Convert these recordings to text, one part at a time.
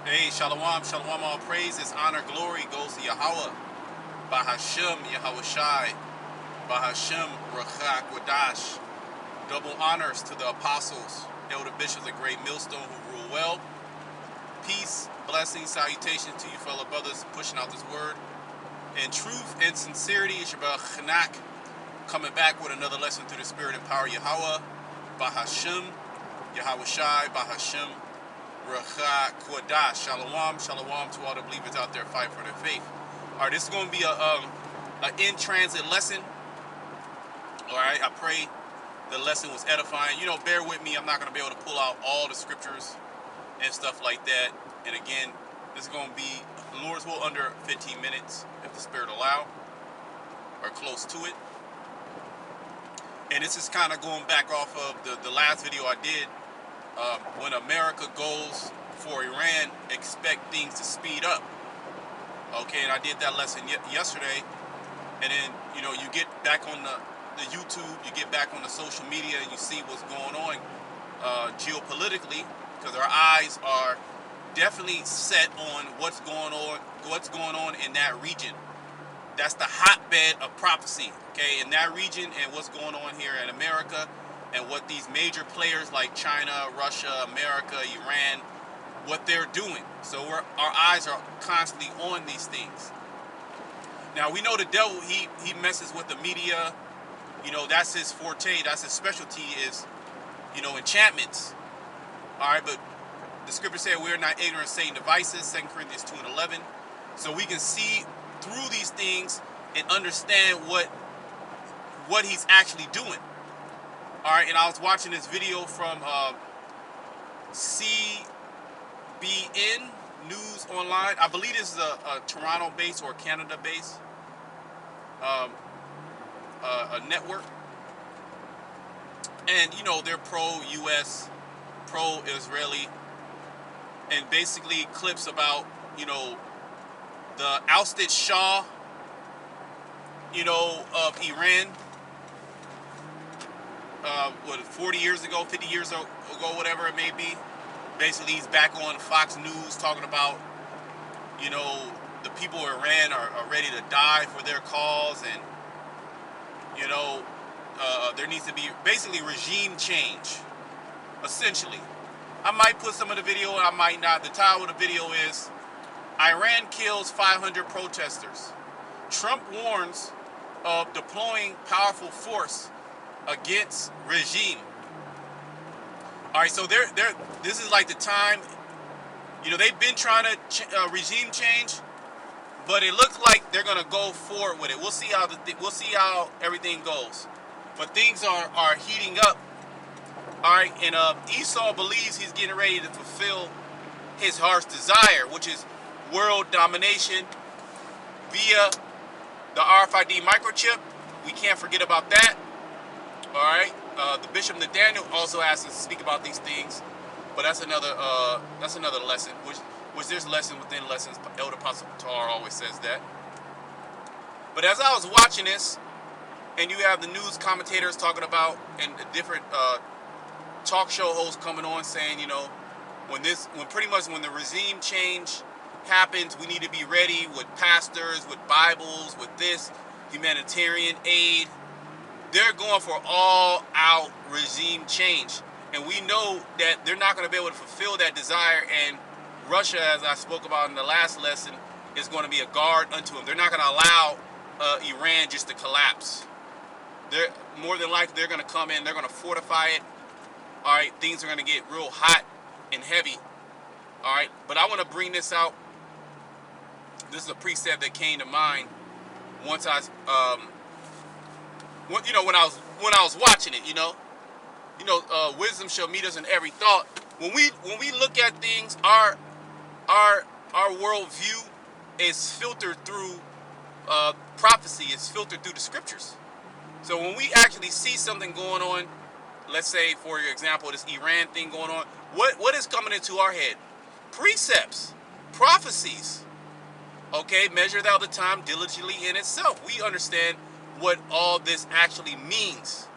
Hey, shalom, shalom, all praises, honor, glory goes to Yahweh, Bahashem, Yahweh Shai, Bahashem, Rachak, Wadash. Double honors to the apostles, elder bishops, a great millstone who rule well. Peace, blessings, salutations to you fellow brothers pushing out this word. In truth and sincerity, it's your brother Chanak, coming back with another lesson through the spirit and power of Yahweh, Bahashem, Yahweh Shai, Bahashem, Racha Kodash. Shalom, shalom to all the believers out there fighting for their faith. All right, this is going to be a in-transit lesson. All right, I pray the lesson was edifying. You know, bear with me. I'm not going to be able to pull out all the scriptures and stuff like that. And again, this is going to be, the Lord's will, under 15 minutes, if the Spirit allow, or close to it. And this is kind of going back off of the last video I did. When America goes for Iran, expect things to speed up. Okay, and I did that lesson yesterday. And then, you know, you get back on the YouTube, you get back on the social media, and you see what's going on geopolitically, because our eyes are definitely set on what's going on in that region. That's the hotbed of prophecy, okay, in that region, and what's going on here in America, and what these major players like China, Russia, America, Iran, what they're doing. So our eyes are constantly on these things. Now, we know the devil, he messes with the media. You know, that's his forte, that's his specialty, is, you know, enchantments. All right, but the scripture said we're not ignorant of Satan's devices, 2 Corinthians 2 and 11. So we can see through these things and understand what he's actually doing. All right, and I was watching this video from CBN News Online. I believe this is a Toronto base or Canada base a network. And, you know, they're pro-US, pro-Israeli, and basically clips about, you know, the ousted Shah, you know, of Iran, 40 years ago, 50 years ago, whatever it may be. Basically, he's back on Fox News talking about, you know, the people of Iran are ready to die for their cause, and, you know, there needs to be basically regime change, essentially. I might put some of the video, I might not. The title of the video is, Iran kills 500 protesters. Trump warns of deploying powerful force against regime. All right, so this is like the time, you know, they've been trying to regime change, but it looks like they're gonna go forward with it. We'll see how everything goes. But things are heating up. All right, and Esau believes he's getting ready to fulfill his heart's desire, which is world domination via the RFID microchip. We can't forget about that. All right, the Bishop Nathaniel also asked us to speak about these things, but that's another lesson. Which there's lesson within lessons. Elder Apostle Tar always says that. But as I was watching this, and you have the news commentators talking about, and the different talk show hosts coming on saying, you know, when the regime change happens, we need to be ready with pastors, with Bibles, with this humanitarian aid. They're going for all-out regime change, and we know that they're not going to be able to fulfill that desire. And Russia, as I spoke about in the last lesson, is going to be a guard unto them. They're not going to allow Iran just to collapse. They're more than likely they're going to come in. They're going to fortify it. All right, things are going to get real hot and heavy. All right, but I want to bring this out. This is a precept that came to mind once you know, when I was watching it. You know, wisdom shall meet us in every thought. When we look at things, our worldview is filtered through prophecy. It's filtered through the scriptures. So when we actually see something going on, let's say, for example, this Iran thing going on, what is coming into our head? Precepts, prophecies. Okay, measure thou the time diligently in itself. We understand what all this actually means.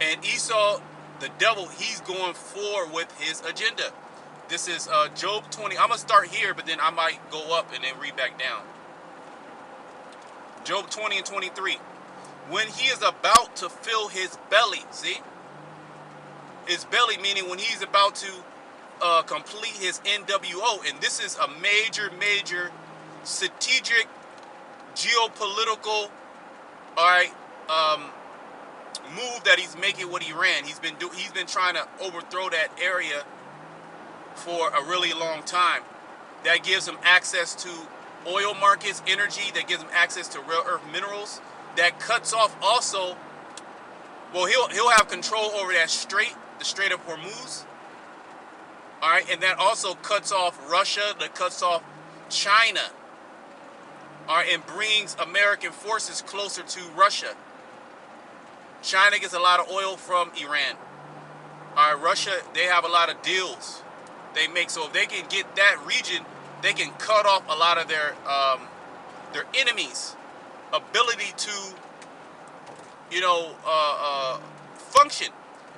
And Esau, the devil, he's going forward with his agenda. This is Job 20. I'm going to start here, but then I might go up and then read back down. Job 20 and 23. When he is about to fill his belly, see? His belly, meaning when he's about to complete his NWO. And this is a major strategic, geopolitical, all right, move that he's making with Iran. He's been trying to overthrow that area for a really long time. That gives him access to oil markets, energy, that gives him access to rare earth minerals. That cuts off also, well, he'll have control over that strait, the Strait of Hormuz. All right, and that also cuts off Russia, that cuts off China. All right, and brings American forces closer to Russia. China gets a lot of oil from Iran. All right, Russia, they have a lot of deals they make. So if they can get that region, they can cut off a lot of their enemies' ability to, function.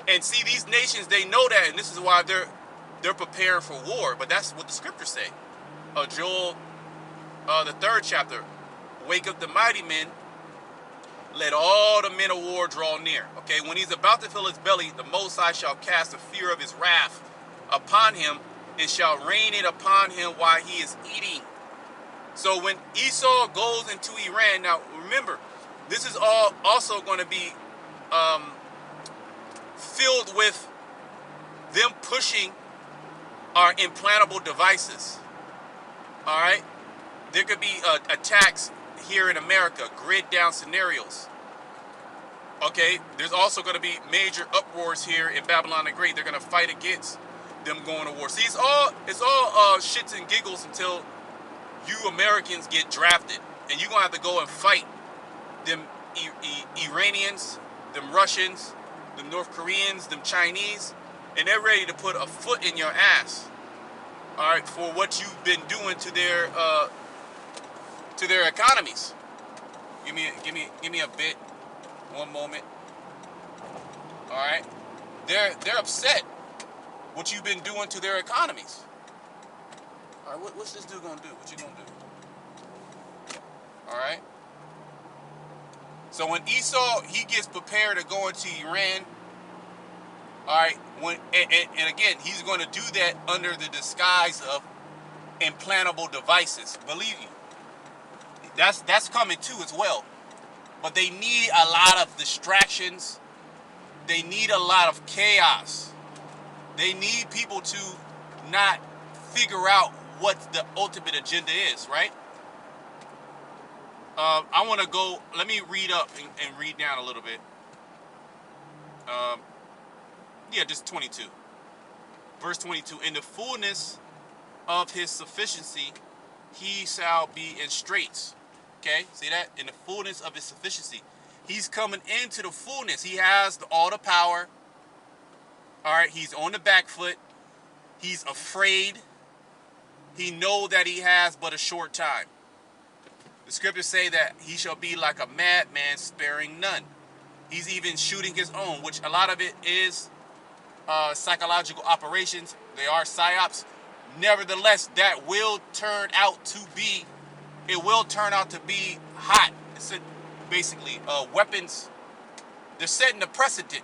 And see, these nations, they know that, and this is why they're preparing for war. But that's what the scriptures say. Joel, the 3rd chapter, wake up the mighty men, let all the men of war draw near. Okay, when he's about to fill his belly, the Most High shall cast the fear of his wrath upon him, and shall rain it upon him while he is eating. So when Esau goes into Iran, now remember, this is all also going to be filled with them pushing our implantable devices. All right, there could be attacks here in America, grid down scenarios. Okay, there's also going to be major uproars here in Babylon the Great. They're going to fight against them going to war. See, it's all shits and giggles until you Americans get drafted, and you're going to have to go and fight them Iranians, them Russians, them North Koreans, them Chinese, and they're ready to put a foot in your ass. All right, for what you've been doing to their economies. Give me a bit. One moment. All right, they're upset what you've been doing to their economies. All right, what's this dude gonna do? What you gonna do? All right. So when Esau, he gets prepared to go into Iran. All right, and again, he's going to do that under the disguise of implantable devices. Believe you, that's coming too as well. But they need a lot of distractions. They need a lot of chaos. They need people to not figure out what the ultimate agenda is, right? I want to go, let me read up and read down a little bit. Just 22. Verse 22. In the fullness of his sufficiency, he shall be in straits. Okay, see that? In the fullness of his sufficiency. He's coming into the fullness. He has all the power. All right, he's on the back foot. He's afraid. He knows that he has but a short time. The scriptures say that he shall be like a madman, sparing none. He's even shooting his own, which a lot of it is psychological operations. They are psyops. Nevertheless, that will turn out to be, hot. It's basically weapons. They're setting the precedent.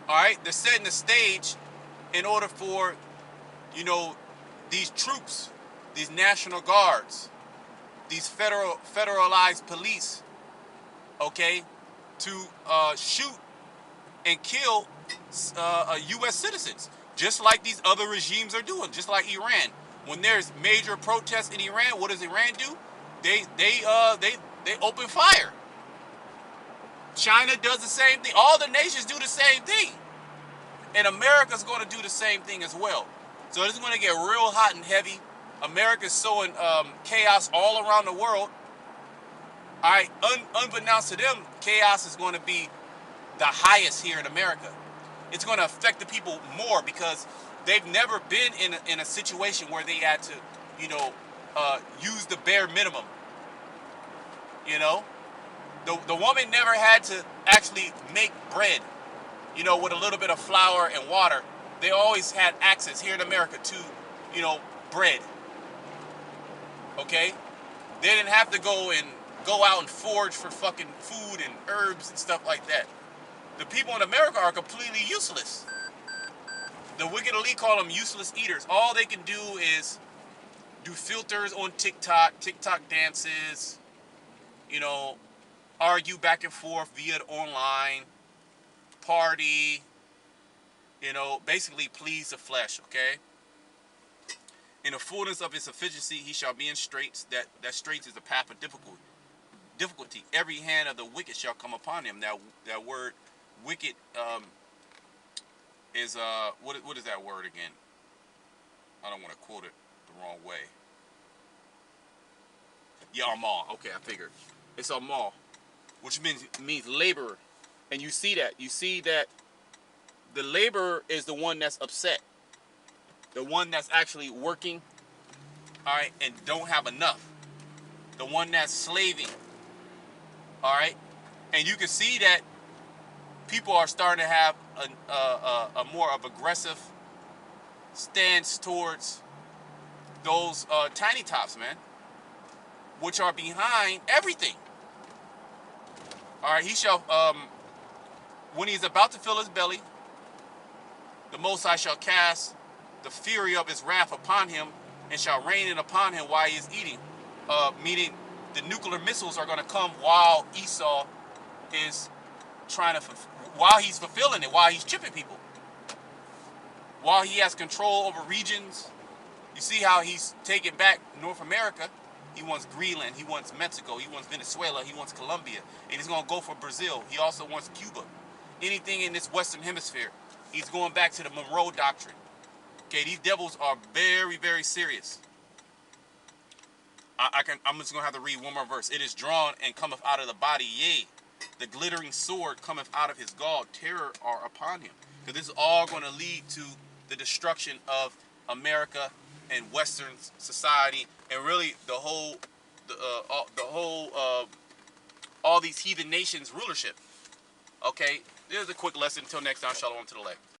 All right, they're setting the stage in order for, these troops, these National Guards, these federalized police, okay, to shoot and kill U.S. citizens, just like these other regimes are doing, just like Iran. When there's major protests in Iran, what does Iran do? They open fire. China does the same thing. All the nations do the same thing. And America's going to do the same thing as well. So it's going to get real hot and heavy. America's sowing chaos all around the world. All right, unbeknownst to them, chaos is going to be the highest here in America. It's going to affect the people more because they've never been in a situation where they had to, use the bare minimum. The woman never had to actually make bread, with a little bit of flour and water They always had access here in America to, you know, bread. Okay? They didn't have to go out and forage for fucking food and herbs and stuff like that. The people in America are completely useless. The wicked elite call them useless eaters. All they can do is do filters on TikTok, TikTok dances, you know, argue back and forth via online, party, you know, basically please the flesh, okay? In the fullness of his sufficiency, he shall be in straits. That straits is the path of difficulty. Every hand of the wicked shall come upon him. Now, that word wicked is, what is that word again? I don't want to quote it the wrong way. Yeah, Amal. Okay, I figured. It's Amal, which means laborer. And you see that. You see that the laborer is the one that's upset. The one that's actually working, all right, and don't have enough. The one that's slaving, all right? And you can see that people are starting to have a more of aggressive stance towards those tiny tops, man, which are behind everything. All right, he shall, when he is about to fill his belly, the Most High shall cast the fury of his wrath upon him and shall rain it upon him while he is eating. Meaning the nuclear missiles are going to come while Esau is trying to, while he's fulfilling it, while he's chipping people. While he has control over regions. You see how he's taking back North America. He wants Greenland, he wants Mexico, he wants Venezuela, he wants Colombia, and he's going to go for Brazil. He also wants Cuba. Anything in this Western Hemisphere. He's going back to the Monroe Doctrine. Okay, these devils are very, very serious. I'm just going to have to read one more verse. It is drawn and cometh out of the body, yea, the glittering sword cometh out of his gall. Terror are upon him. Because this is all going to lead to the destruction of America and Western society, and really the whole, all these heathen nations rulership. Okay, there's a quick lesson. Until next time, shalom to the left.